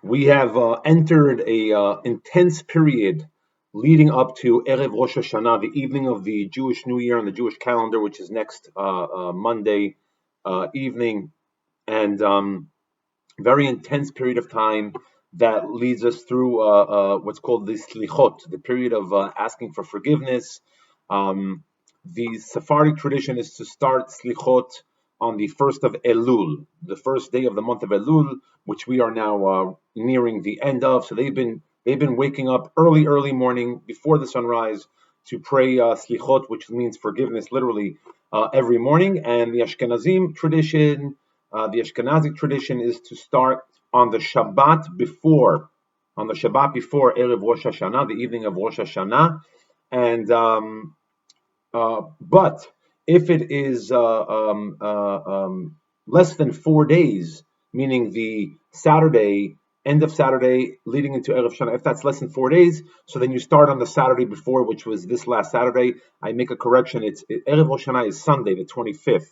We have entered a intense period leading up to Erev Rosh HaShanna, the evening of the Jewish New Year on the Jewish calendar, which is next Monday evening, and very intense period of time that leads us through what's called the Slichot, the period of asking for forgiveness. The Sephardic tradition is to start Slichot on the 1st of Elul, the first day of the month of Elul, which we are now nearing the end of. So they've been waking up early morning before the sunrise to pray Slichot, which means forgiveness, literally every morning. And the Ashkenazic tradition is to start on the Shabbat before Erev Rosh HaShanna, the evening of Rosh HaShanna, and but if it is less than 4 days, meaning the Saturday, end of Saturday, leading into Erev Shana, if that's less than 4 days, so then you start on the Saturday before, which was this last Saturday. I make a correction. Erev Rosh Hashanah is Sunday, the 25th.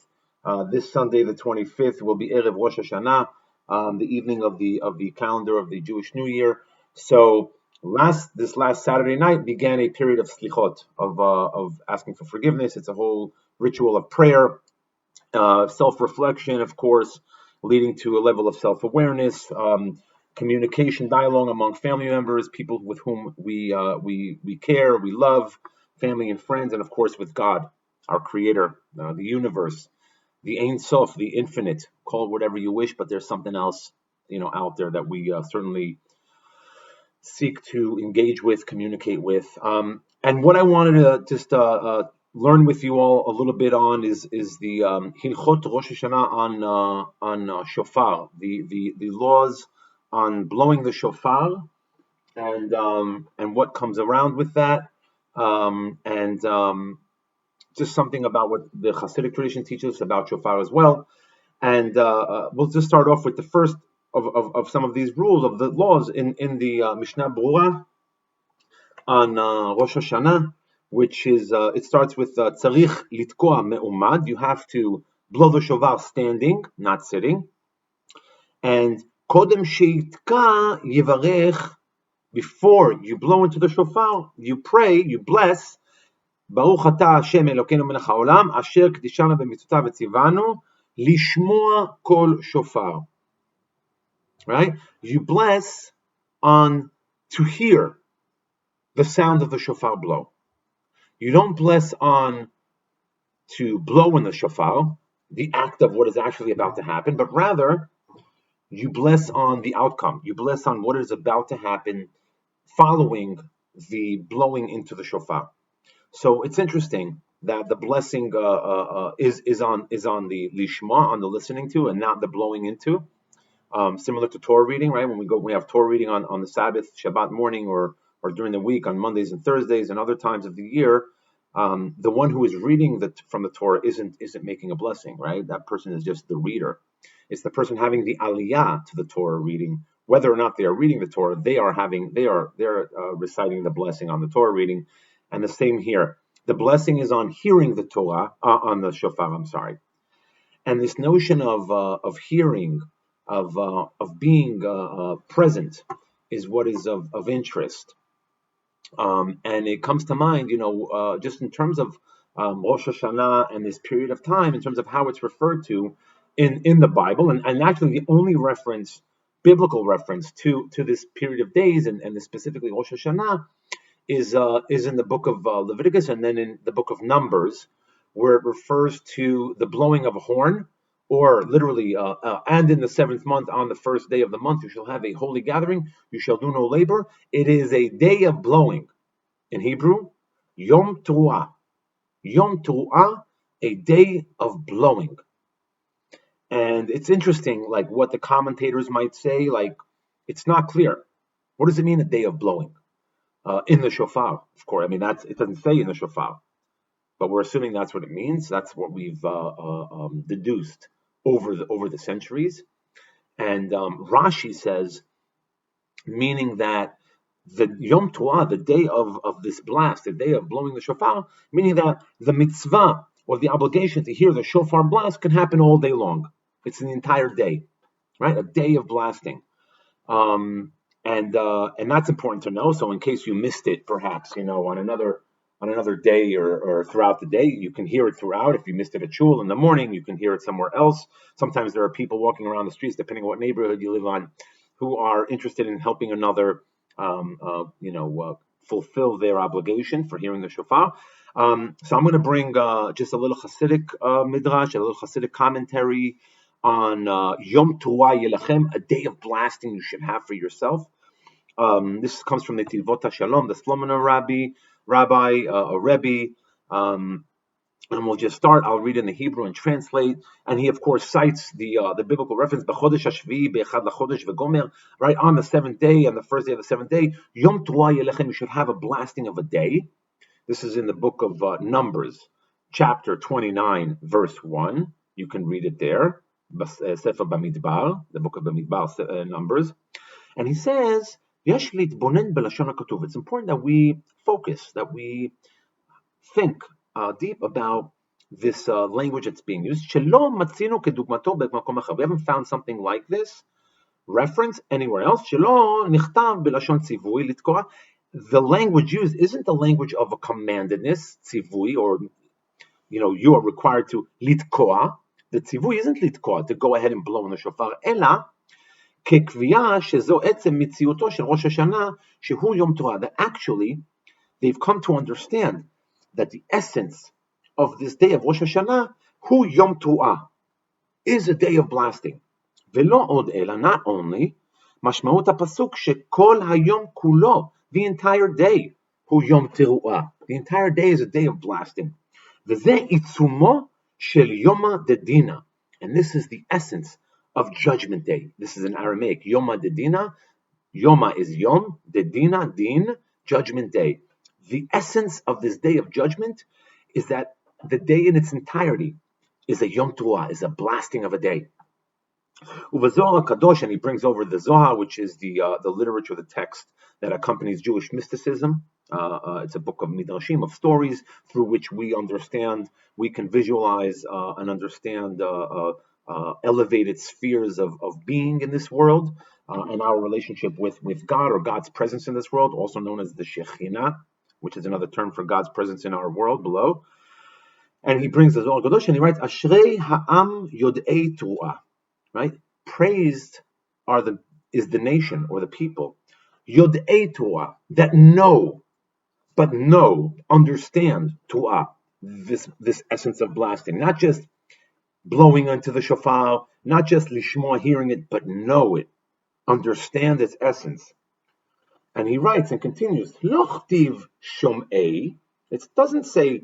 This Sunday, the 25th, will be Erev Rosh Hashanah, the evening of the calendar of the Jewish New Year. So this last Saturday night began a period of slichot, of asking for forgiveness. It's a whole ritual of prayer, self-reflection, of course, leading to a level of self-awareness, communication, dialogue among family members, people with whom we care, we love, family and friends, and of course with God, our Creator, the universe, the Ein Sof, the infinite. Call it whatever you wish, but there's something else, out there that we certainly seek to engage with, communicate with. And what I wanted to just learn with you all a little bit on is the Hilchot Rosh Hashanah on Shofar, the laws on blowing the Shofar, and what comes around with that, and just something about what the Hasidic tradition teaches us about Shofar as well. And we'll just start off with the first of some of these rules, of the laws in the Mishnah Berurah on Rosh Hashanah, which is, it starts with Tzarich litkoa me'umad. You have to blow the shofar standing, not sitting. And kodem sheitka yivarech, before you blow into the shofar, you pray, you bless, Baruch atah Hashem Elokeinu melech haolam, asher kedishanu b'mitzvotav v'tzivanu, lishmoa kol shofar. Right? You bless on to hear the sound of the shofar blow. You don't bless on to blow in the shofar, the act of what is actually about to happen, but rather you bless on the outcome. You bless on what is about to happen following the blowing into the shofar. So it's interesting that the blessing is on the lishma, on the listening to, and not the blowing into. Similar to Torah reading, right? When we have Torah reading on the Sabbath, Shabbat morning, or during the week on Mondays and Thursdays and other times of the year, the one who is reading from the Torah isn't making a blessing, right? That person is just the reader. It's the person having the aliyah to the Torah reading. Whether or not they are reading the Torah, they're reciting the blessing on the Torah reading, and the same here. The blessing is on hearing the Torah, on the shofar. I'm sorry, and this notion of hearing, of being present, is what is of interest. And it comes to mind, just in terms of Rosh Hashanah and this period of time, in terms of how it's referred to in the Bible, and actually the only biblical reference to this period of days, and specifically Rosh Hashanah, is in the book of Leviticus, and then in the book of Numbers, where it refers to the blowing of a horn, or literally, and in the 7th month, on the 1st day of the month, you shall have a holy gathering, you shall do no labor. It is a day of blowing. In Hebrew, Yom Teruah. Yom Teruah, a day of blowing. And it's interesting, like what the commentators might say, like it's not clear. What does it mean, a day of blowing? In the shofar, of course. I mean, it doesn't say in the shofar, but we're assuming that's what it means. That's what we've deduced over the centuries. And Rashi says, meaning that the Yom Teruah, the day of this blast, the day of blowing the shofar, meaning that the mitzvah, or the obligation to hear the shofar blast, can happen all day long. It's an entire day, right? A day of blasting. And that's important to know. So in case you missed it, perhaps on another day or throughout the day, you can hear it throughout. If you missed it at shul in the morning, you can hear it somewhere else. Sometimes there are people walking around the streets, depending on what neighborhood you live on, who are interested in helping another, fulfill their obligation for hearing the shofar. So I'm going to bring just a little Hasidic midrash, a little Hasidic commentary on Yom Teruah Yelachem, a day of blasting you should have for yourself. This comes from the Tivot Shalom, the Slomoner rabbi, a Rebbe. And we'll just start. I'll read in the Hebrew and translate. And he, of course, cites the biblical reference, B'chodesh HaShvi'i Be'echad LaChodesh V'gomer, right on the seventh day, on the first day of the seventh day, Yom Teruah Yelachem, you should have a blasting of a day. This is in the book of Numbers, chapter 29, verse 1. You can read it there. Sefer Bamidbar, the book of Bamidbar, Numbers. And he says, Yesh litbonen belashon hakatuv. It's important that we focus, that we think deep about this language that's being used. Shelo matzino kedugmato b'makom achar. We haven't found something like this reference anywhere else. Shelo nichtav belashon tzivui litkoa. The language used isn't the language of a commandedness, tzivui, or you are required to litkoa. The tzivui isn't litkoa, to go ahead and blow in the shofar. Ela כקביעה שזו עצם מציאותו של ראש השנה שהוא יום תרועה. That actually they've come to understand that the essence of this day of Rosh HaShanna הוא יום תרועה, is a day of blasting. ולא עוד אלא, not only, משמעות הפסוק שכל היום כולו, the entire day, הוא יום תרועה. The entire day is a day of blasting. וזה עיצומו של יומא דדינא. And this is the essence of Judgment Day. This is in Aramaic, Yoma Dedina. Yoma is Yom, Dedina, Din, Judgment Day. The essence of this day of judgment is that the day in its entirety is a Yom Teruah, is a blasting of a day. Uvazohar Kadosh, and he brings over the Zohar, which is the literature, the text that accompanies Jewish mysticism. It's a book of midrashim, of stories, through which we can visualize and understand elevated spheres of being in this world, and our relationship with God, or God's presence in this world, also known as the Shekhinah, which is another term for God's presence in our world below. And he brings the Zohar Kadosh and he writes, Ashrei ha'am yod'ei teruah, right? Praised is the nation or the people, yod'ei teruah, that understand teruah, this essence of blasting, not just blowing into the shofar, not just lishma, hearing it, but know it, understand its essence. And he writes and continues, Lochtiv shom'ei. It doesn't say,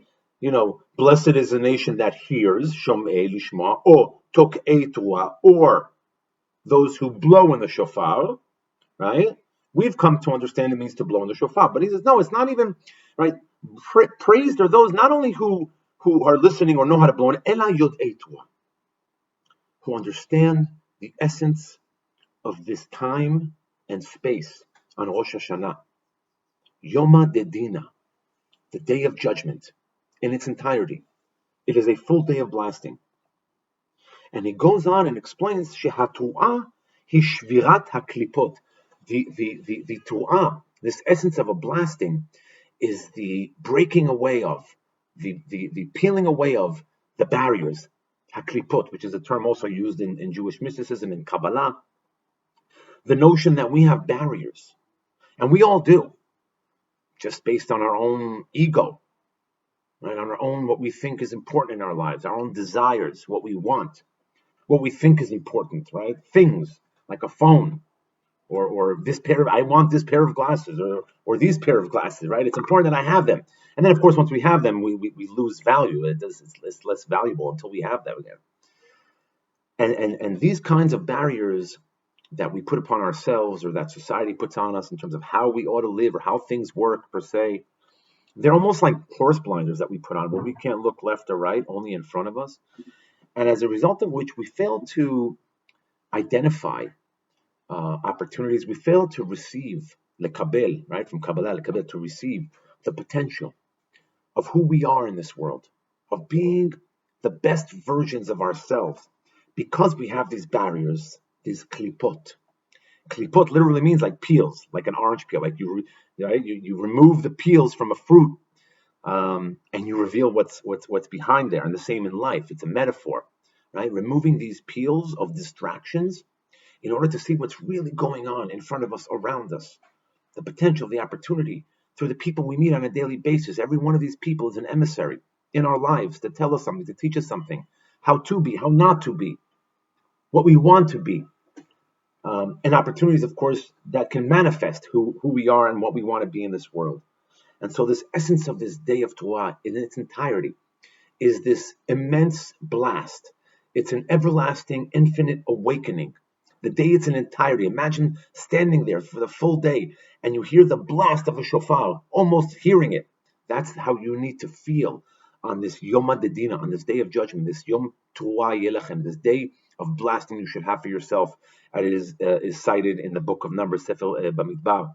blessed is a nation that hears, shom'ei lishma, or tok'ei teruah, or those who blow in the shofar, right? We've come to understand it means to blow in the shofar. But he says, no, it's not even, right? Praised are those not only who are listening or know how to blow in, ela yod'ei teruah, who understand the essence of this time and space on Rosh HaShanna. Yoma Dedina, the day of judgment in its entirety. It is a full day of blasting. And he goes on and explains, Shehatru'ah hi shvirat haklipot. The Tu'ah, this essence of a blasting, is the breaking away of, the peeling away of the barriers, haklipot, which is a term also used in Jewish mysticism, in Kabbalah. The notion that we have barriers, and we all do, just based on our own ego, right? On our own, what we think is important in our lives, our own desires, what we want, what we think is important, right? Things like a phone, or I want this pair of glasses, or these pair of glasses, right? It's important that I have them. And then, of course, once we have them, we lose value. It's less valuable until we have them again. And these kinds of barriers that we put upon ourselves, or that society puts on us in terms of how we ought to live or how things work per se, they're almost like horse blinders that we put on, where we can't look left or right, only in front of us. And as a result of which, we fail to identify opportunities, we fail to receive lekabel, right, from Kabbalah, lekabel, to receive the potential of who we are in this world, of being the best versions of ourselves, because we have these barriers, these klipot. Klipot literally means like peels, like an orange peel, like you remove the peels from a fruit, and you reveal what's behind there. And the same in life. It's a metaphor, right? Removing these peels of distractions in order to see what's really going on in front of us, around us, the potential, the opportunity through the people we meet on a daily basis. Every one of these people is an emissary in our lives to tell us something, to teach us something, how to be, how not to be, what we want to be. And opportunities, of course, that can manifest who we are and what we want to be in this world. And so this essence of this day of Teruah in its entirety is this immense blast. It's an everlasting, infinite awakening. The day it's an entirety. Imagine standing there for the full day and you hear the blast of a shofar, almost hearing it. That's how you need to feel on this Yom HaDedina, on this day of judgment, this Yom Teruah Yelechem, this day of blasting you should have for yourself, as it is cited in the book of Numbers, Sefer Bamidbar.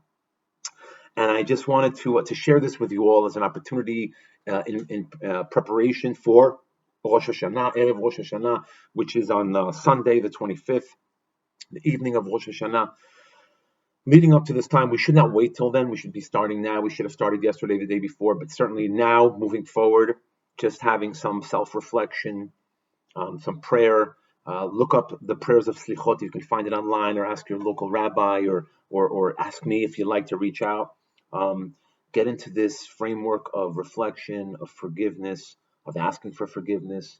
And I just wanted to share this with you all as an opportunity in preparation for Rosh HaShanna, Erev Rosh HaShanna, which is on Sunday, the 25th, the evening of Rosh HaShanna. Leading up to this time, we should not wait till then. We should be starting now. We should have started yesterday, the day before, but certainly now, moving forward, just having some self-reflection, some prayer. Look up the prayers of Slichot. You can find it online, or ask your local rabbi, or ask me if you'd like to reach out. Get into this framework of reflection, of forgiveness, of asking for forgiveness,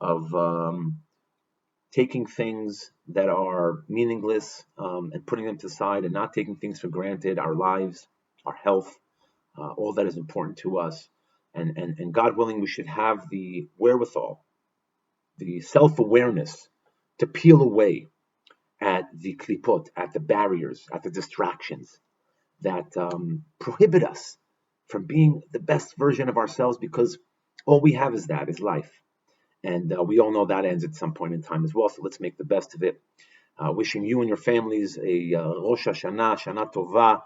of taking things that are meaningless and putting them to the side, and not taking things for granted, our lives, our health, all that is important to us. And God willing, we should have the wherewithal, the self-awareness to peel away at the klipot, at the barriers, at the distractions that prohibit us from being the best version of ourselves, because all we have is life. And we all know that ends at some point in time as well, so let's make the best of it. Wishing you and your families a Rosh HaShanna, Shana Tova,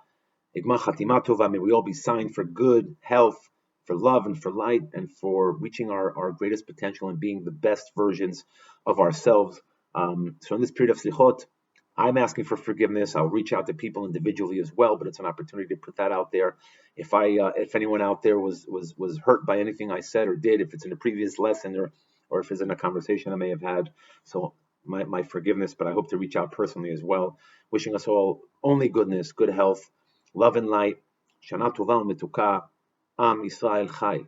Igmar Chatima Tova. May we all be signed for good health, for love, and for light, and for reaching our greatest potential and being the best versions of ourselves. So in this period of Slichot, I'm asking for forgiveness. I'll reach out to people individually as well, but it's an opportunity to put that out there. If anyone out there was hurt by anything I said or did, if it's in a previous lesson or if it's in a conversation I may have had, so my forgiveness, but I hope to reach out personally as well. Wishing us all only goodness, good health, love and light. Shana Tova u'Metuka, Am Yisrael Chai.